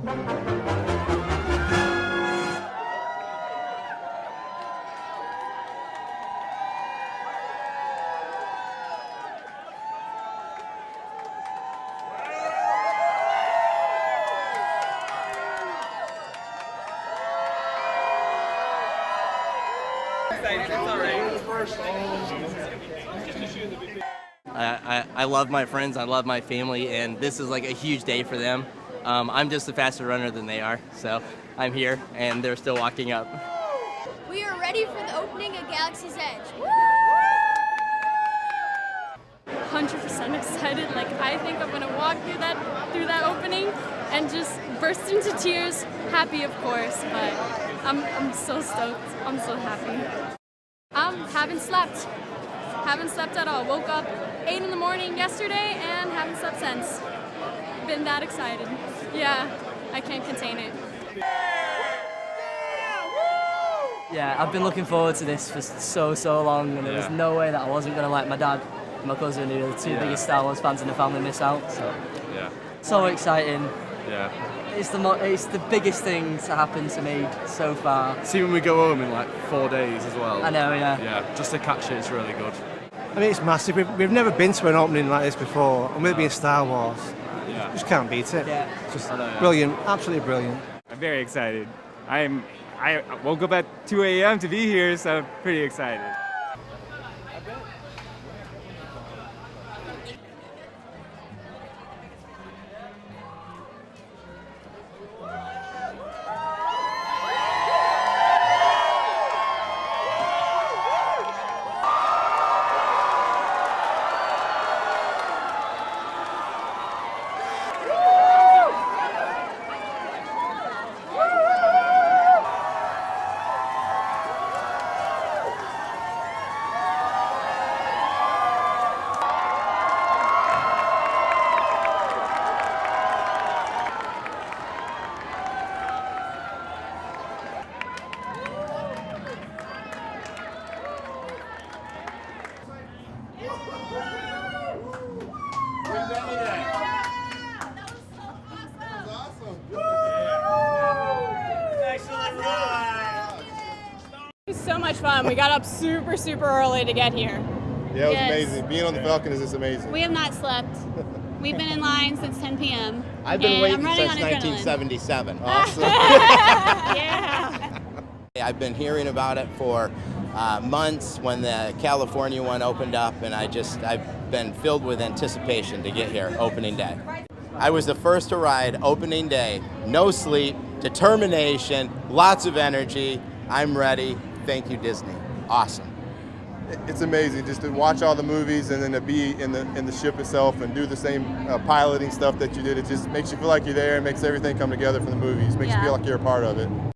I love my friends, I love my family, and this is like a huge day for them. I'm just a faster runner than they are, so I'm here, and they're still walking up. We are ready for the opening of Galaxy's Edge. 100% excited. Like, I think I'm gonna walk through that opening and just burst into tears. Happy, of course, but I'm so stoked. I'm so happy. Haven't slept at all. Woke up 8 in the morning yesterday and haven't slept since. Been that excited. Yeah, I can't contain it. Yeah, I've been looking forward to this for so long, and there was no way that I wasn't going to let my dad and my cousin, who are the two biggest Star Wars fans in the family, miss out. So exciting. Yeah. It's the biggest thing to happen to me so far. See, when we go home in like 4 days as well. I know, yeah. Yeah, just to catch it, it's really good. I mean, it's massive. We've never been to an opening like this before, and with it being Star Wars, just can't beat it. Yeah. It's just brilliant, absolutely brilliant. I'm very excited. I woke up at 2 a.m. to be here, so I'm pretty excited. So much fun. We got up super early to get here. Yeah, it was amazing. Being on the Falcon is just amazing. We have not slept. We've been in line since 10 p.m. I've been waiting since 1977. Awesome. Yeah. I've been hearing about it for months when the California one opened up, and I've been filled with anticipation to get here opening day. I was the first to ride opening day. No sleep, determination, lots of energy. I'm ready. Thank you, Disney. Awesome. It's amazing just to watch all the movies and then to be in the ship itself and do the same piloting stuff that you did. It just makes you feel like you're there and makes everything come together from the movies. Makes you feel like you're a part of it.